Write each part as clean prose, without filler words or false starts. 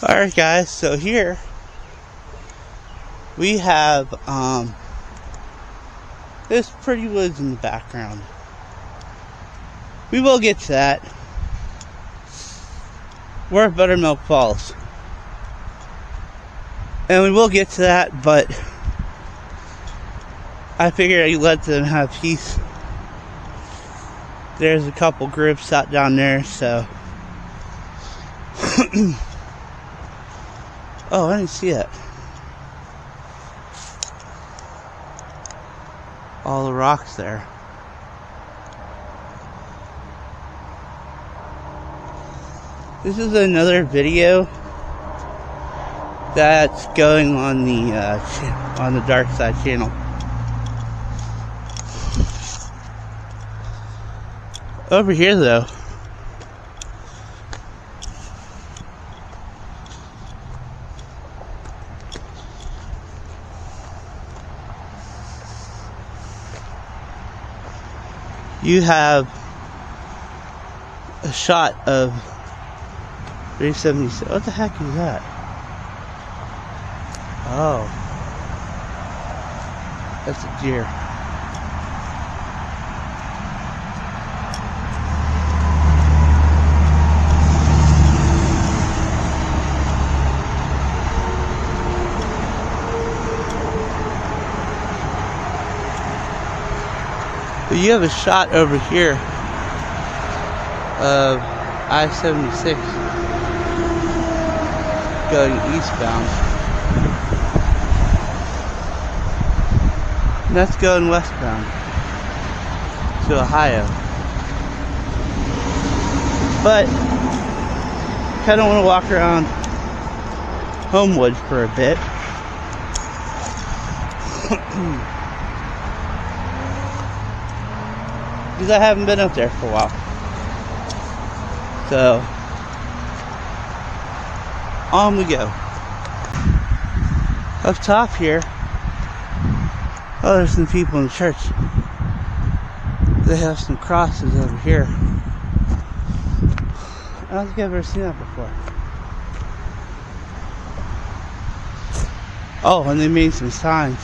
Alright guys, so here we have this pretty woods in the background. We will get to that. We're at Buttermilk Falls. And we will get to that, but I figured I'd let them have peace. There's a couple groups out down there, so oh, I didn't see that. All the rocks there. This is another video that's going on the Dark Side channel. Over here, though, you have a shot of 376. What the heck is that? Oh, that's a deer. But you have a shot over here of I-76 going eastbound. And that's going westbound to Ohio. But kind of want to walk around Homewood for a bit. Because I haven't been up there for a while. So, on we go. Up top here, oh, there's some people in the church. They have some crosses over here. I don't think I've ever seen that before. Oh, and they made some signs.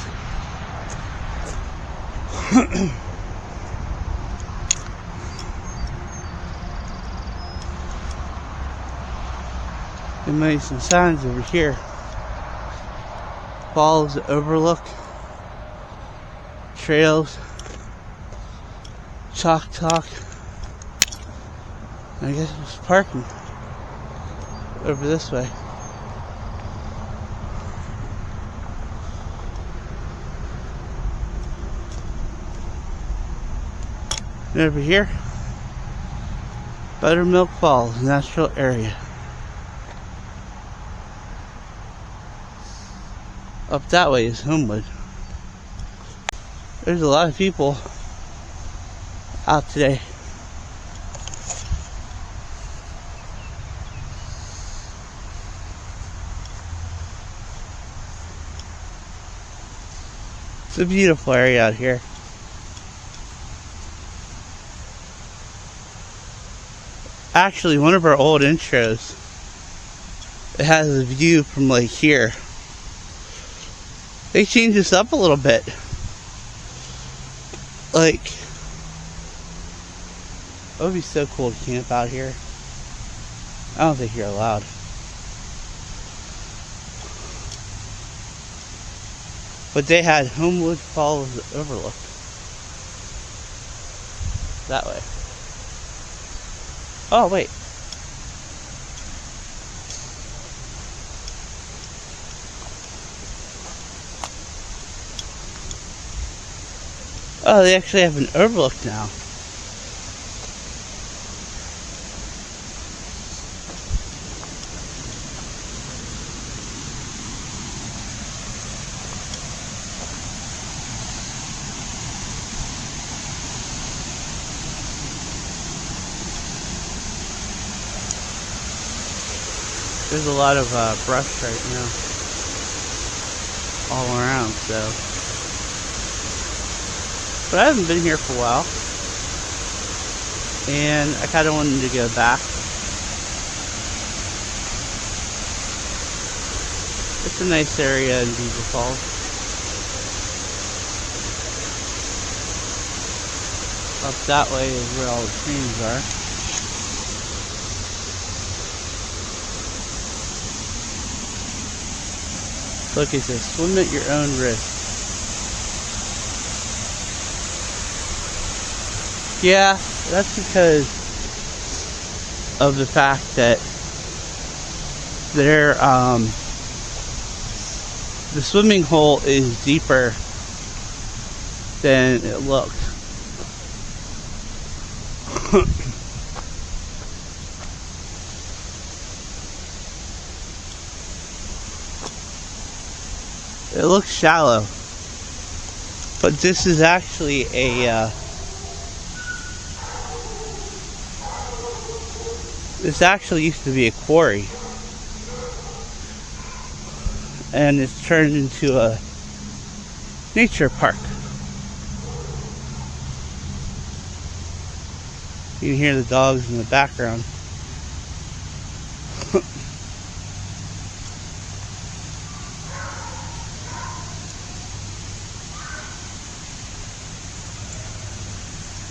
They made some signs over here. Falls overlook, trails, chalk. I guess it was parking over this way. And over here, Buttermilk Falls Natural Area. Up that way is Homewood. There's a lot of people out today. It's a beautiful area out here. Actually, one of our old intros, it has a view from like here. They changed this up a little bit. Like, it would be so cool to camp out here. I don't think you're allowed. But they had Homewood Falls overlook. That way. Oh, wait. Oh, they actually have an overlook now. There's a lot of brush right now all around, so. But I haven't been here for a while, and I kind of wanted to go back. It's a nice area in Beaver Falls. Up that way is where all the trains are. Look, it says swim at your own risk. Yeah, that's because of the fact that the swimming hole is deeper than it looks. It looks shallow, but this is actually this actually used to be a quarry, and it's turned into a nature park. You can hear the dogs in the background.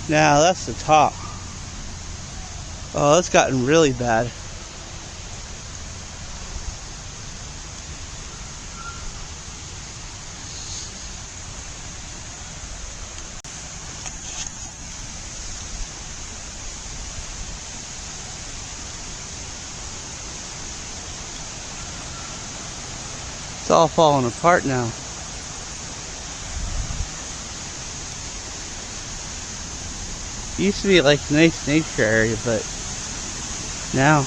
Now that's the top. Oh, it's gotten really bad. It's all falling apart now. It used to be like a nice nature area, but now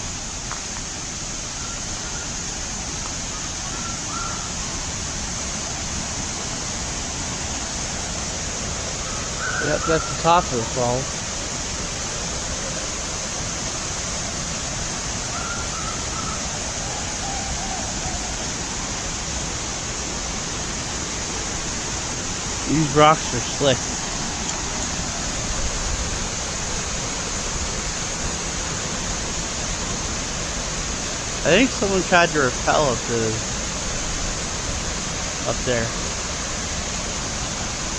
yep, that's the top of the falls. These rocks are slick. I think someone tried to rappel up there.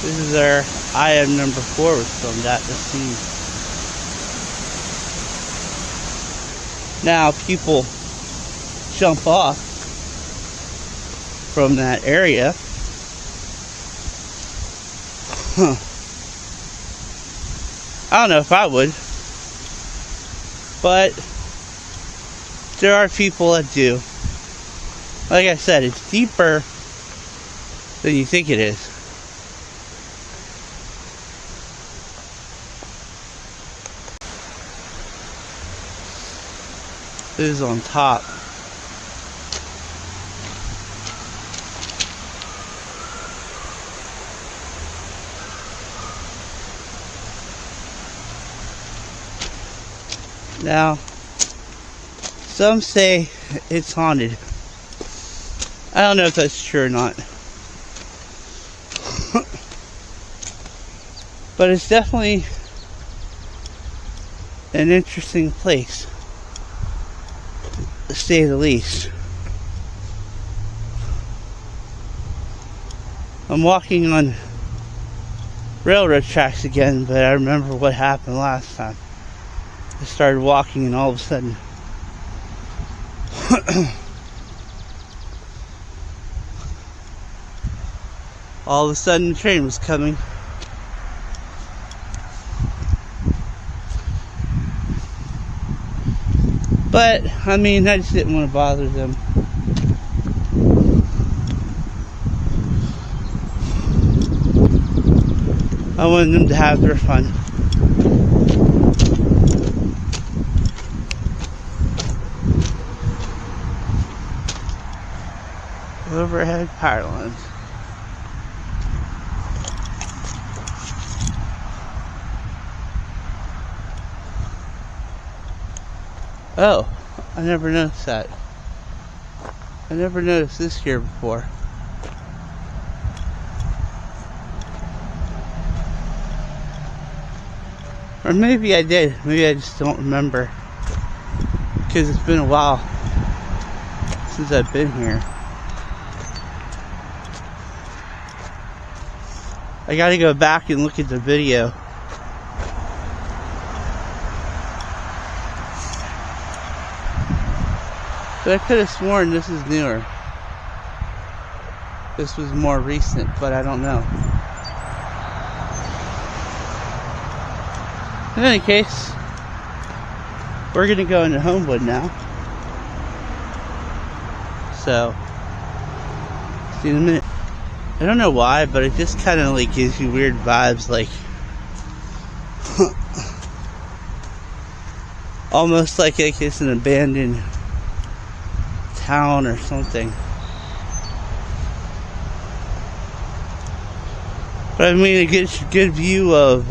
This is where IM number 4 was filmed at, the scene. Now people jump off from that area. I don't know if I would, but there are people that do. Like I said, it's deeper than you think it is. This is on top. Now, some say it's haunted. I don't know if that's true or not. But it's definitely an interesting place, to say the least. I'm walking on railroad tracks again, but I remember what happened last time. I started walking and all of a sudden the train was coming. But I mean, I just didn't want to bother them. I wanted them to have their fun. Overhead power lines. Oh, I never noticed that. I never noticed this here before. Or maybe I did. Maybe I just don't remember. Because it's been a while since I've been here. I gotta go back and look at the video. But I could have sworn this is newer. This was more recent, but I don't know. In any case, we're gonna go into Homewood now. So, see you in a minute. I don't know why, but it just kind of like gives you weird vibes, like almost like it's an abandoned town or something. But I mean, it gets a good view of,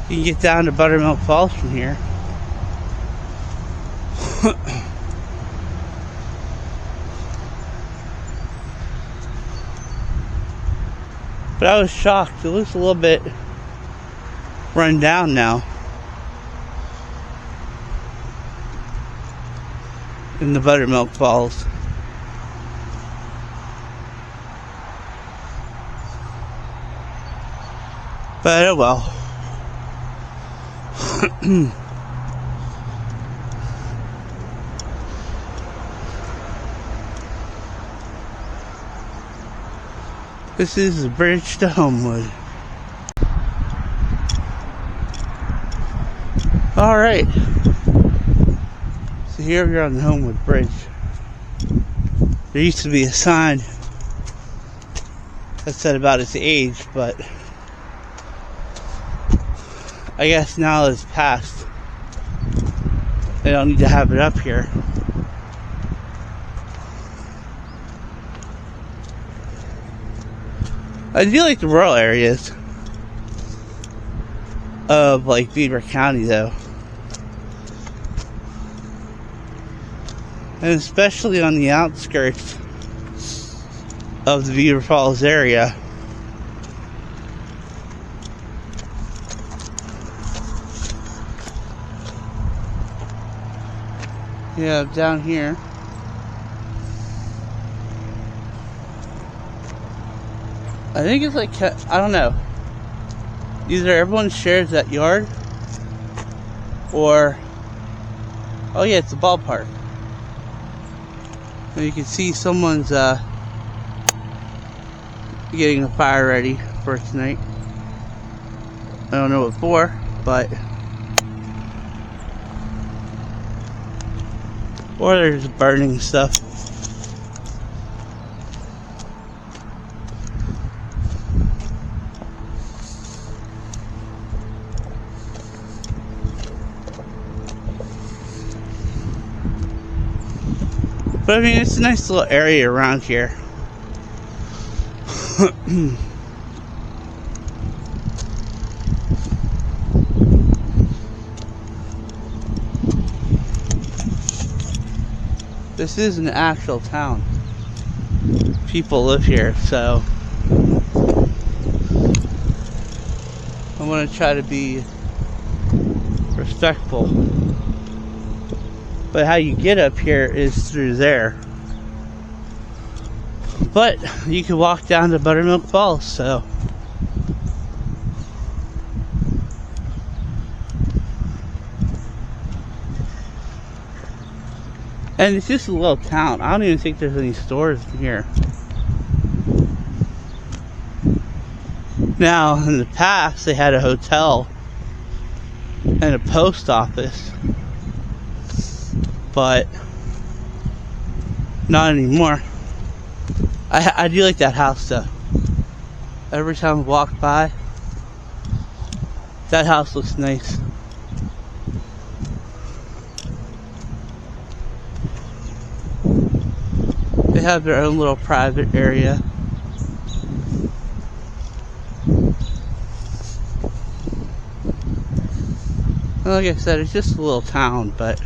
you can get down to Buttermilk Falls from here. But I was shocked. It looks a little bit run down now in the Buttermilk Falls. But oh well. This is the bridge to Homewood. Alright. So here we are on the Homewood Bridge. There used to be a sign that said about its age, but I guess now it's passed. They don't need to have it up here. I do like the rural areas of like Beaver County though. And especially on the outskirts of the Beaver Falls area. Yeah, down here. I think it's like, I don't know. Either everyone shares that yard, or, oh yeah, it's a ballpark. And you can see someone's getting a fire ready for tonight. I don't know what for, but, or they're just burning stuff. But I mean, it's a nice little area around here. This is an actual town. People live here, so I want to try to be respectful. But how you get up here is through there. But you can walk down to Buttermilk Falls, so. And it's just a little town. I don't even think there's any stores here. Now, in the past, they had a hotel and a post office. But not anymore. I do like that house though. Every time I walk by, that house looks nice. They have their own little private area. And like I said, it's just a little town, but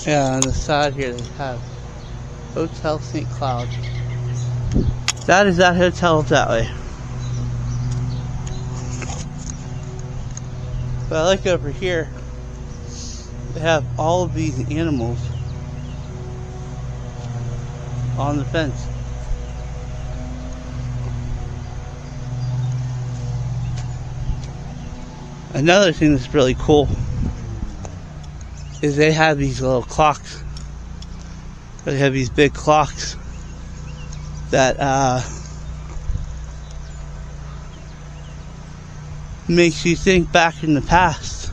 Yeah, on the side here they have Hotel St. Cloud. That is that hotel that way. But I like over here, they have all of these animals on the fence. Another thing that's really cool is they have these little clocks. They have these big clocks that makes you think back in the past.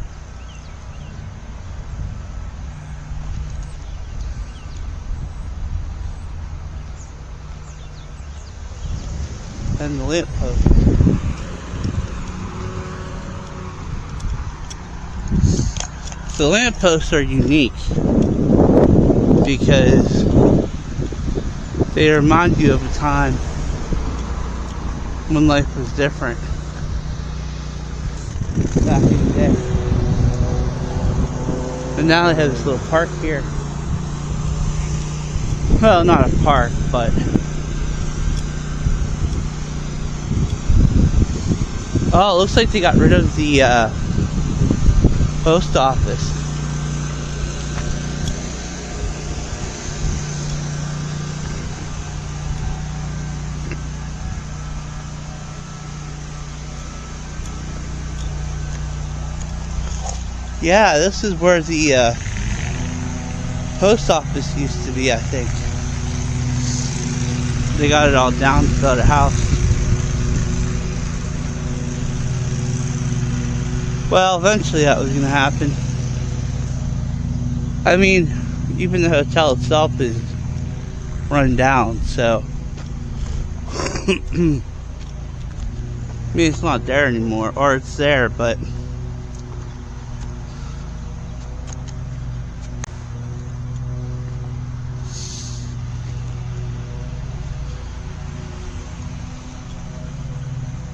And the lamppost. The lampposts are unique because they remind you of a time when life was different back in the day. And now they have this little park here. Well, not a park, but oh, it looks like they got rid of the post office. Yeah, this is where the post office used to be, I think. They got it all down to build a house. Well, eventually that was going to happen. I mean, even the hotel itself is run down, so I mean, it's not there anymore, or it's there, but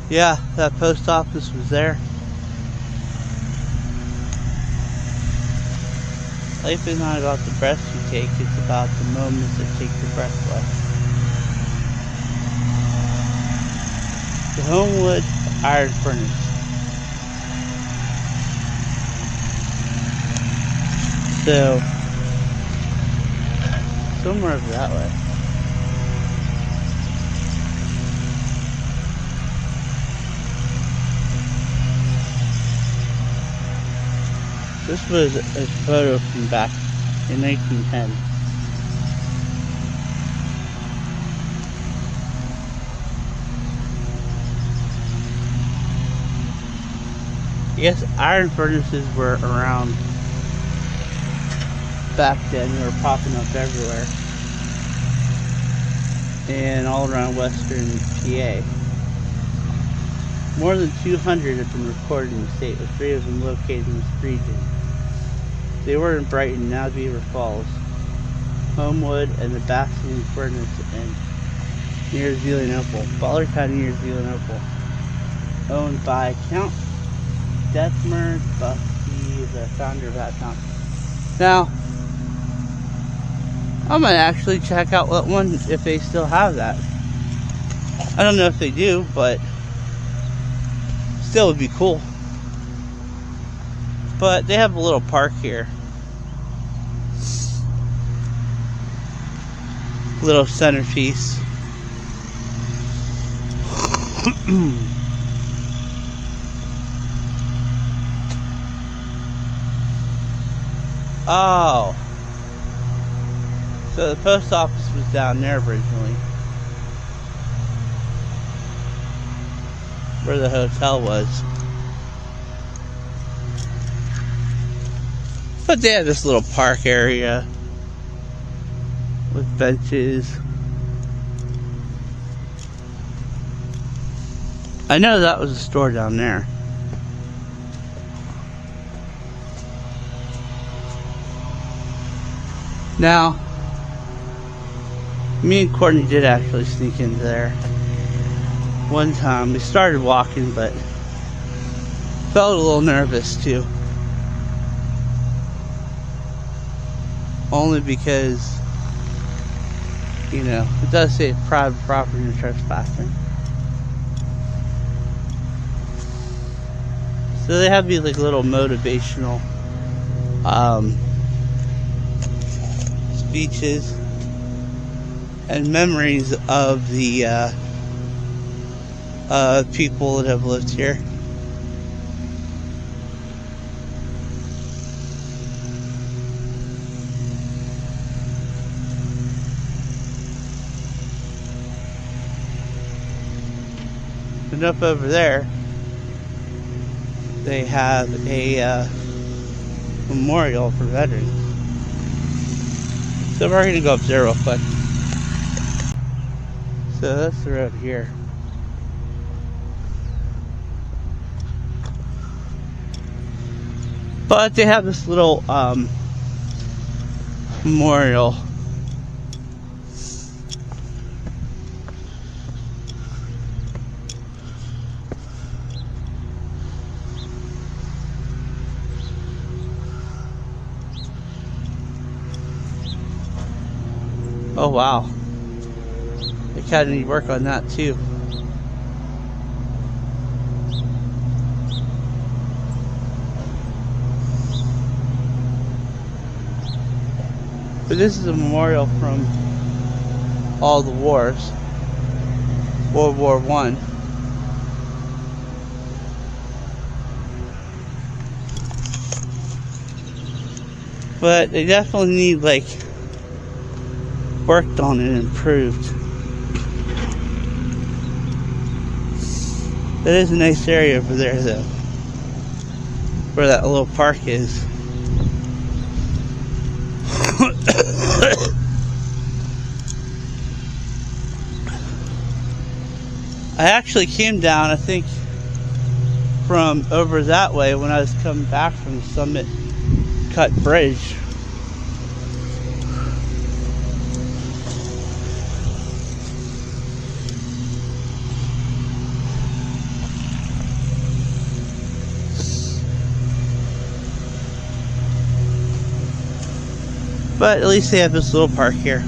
yeah, that post office was there. Life is not about the breaths you take, it's about the moments that take your breath away. The Homewood Iron Furnace. So, somewhere over that way. This was a photo from back in 1910. Yes, iron furnaces were around back then. They were popping up everywhere. And all around western PA. More than 200 have been recorded in the state, with 3 of them located in this region. They were in Brighton, now Beaver Falls, Homewood, and the Bastion Furnace near Zelienople, Butler County near Zelienople, owned by Count Detmer Buffy, the founder of that town. Now, I might actually check out what one, if they still have that. I don't know if they do, but still would be cool. But they have a little park here. Little centerpiece. Oh. So the post office was down there originally, where the hotel was. But they have this little park area with benches. I know that was a store down there. Now, me and Courtney did actually sneak into there one time. We started walking, but felt a little nervous too. only because, you know, it does say private property and trespassing. So they have these like little motivational speeches and memories of the people that have lived here. And up over there, they have a memorial for veterans. So we're going to go up there real quick. So that's the road here. But they have this little memorial. Oh wow. They kind of need work on that too. But this is a memorial from all the wars. World War I. But they definitely need like worked on and improved. That is a nice area over there though, where that little park is. I actually came down, I think, from over that way when I was coming back from the Summit Cut Bridge. But at least they have this little park here.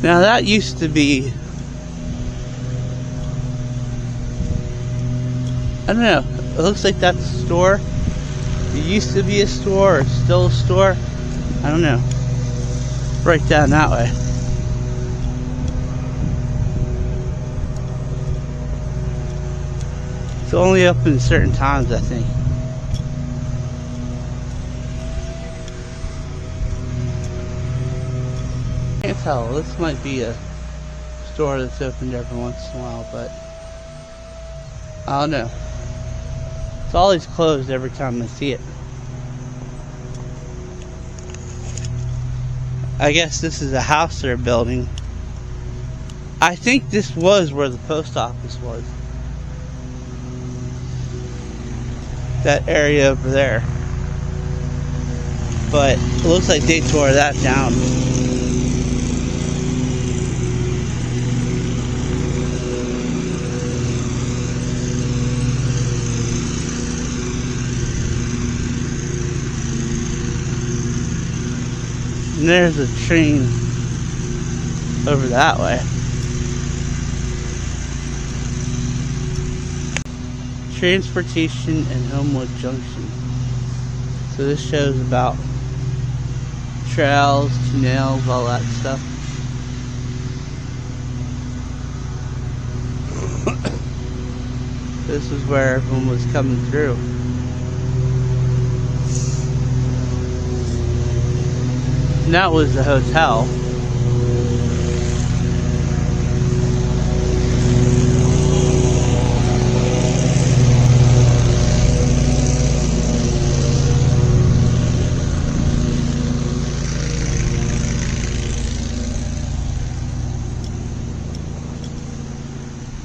Now that used to be, I don't know, it looks like that's a store. It used to be a store, or it's still a store. I don't know. Right down that way. It's only open certain times, I think. I can't tell. This might be a store that's opened every once in a while, but I don't know. It's always closed every time I see it. I guess this is a house they're building. I think this was where the post office was. That area over there. But it looks like they tore that down. And there's a train over that way. Transportation and Homewood Junction. So this shows about trails, canals, all that stuff. This is where everyone was coming through. And that was the hotel.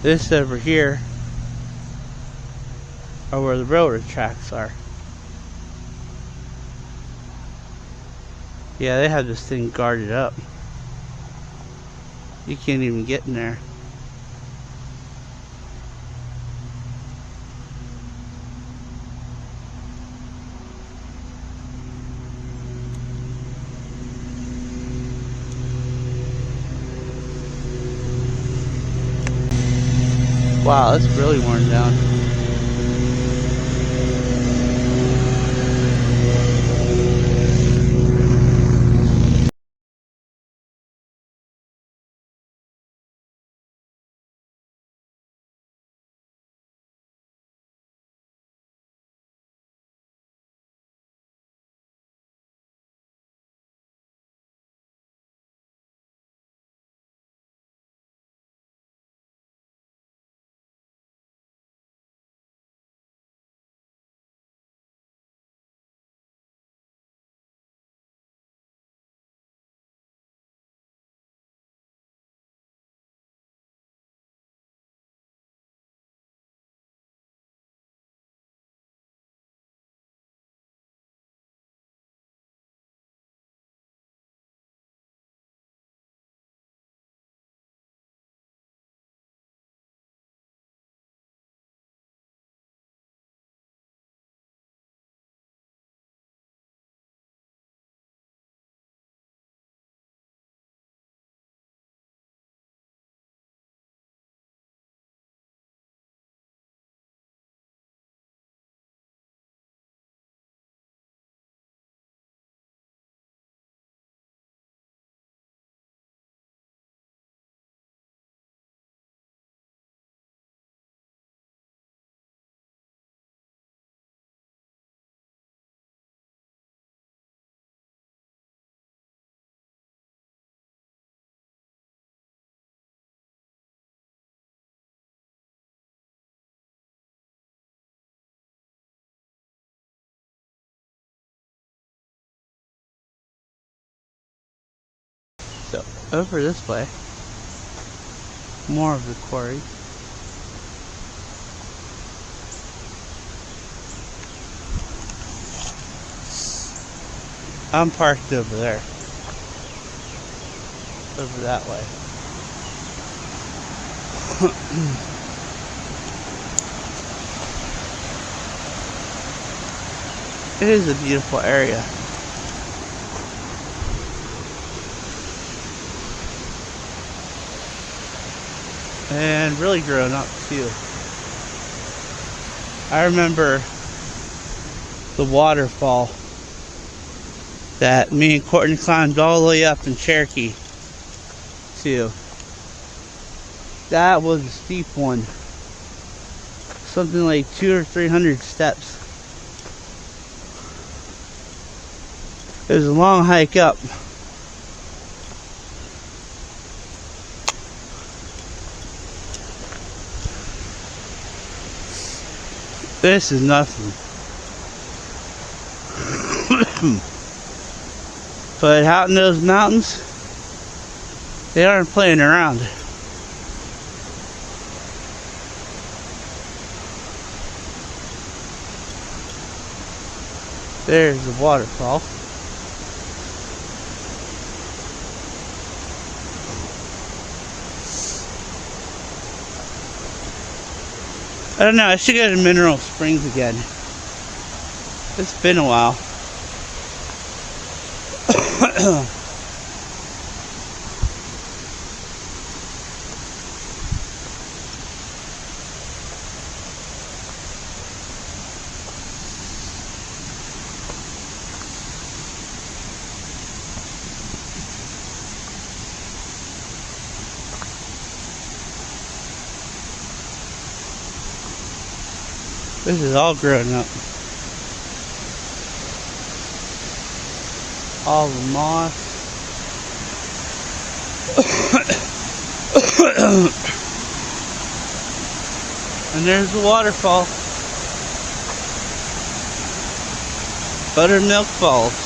This over here are where the railroad tracks are. Yeah, they have this thing guarded up. You can't even get in there. Wow, it's really worn down. So, over this way, more of the quarry. I'm parked over there. Over that way. It is a beautiful area. And really grown up too. I remember the waterfall that me and Courtney climbed all the way up in Cherokee too. That was a steep one. Something like 200 or 300 steps. It was a long hike up. This is nothing. But out in those mountains, they aren't playing around. There's the waterfall. I don't know, I should go to Mineral Springs again. It's been a while. This is all grown up. All the moss. And there's the waterfall. Buttermilk Falls.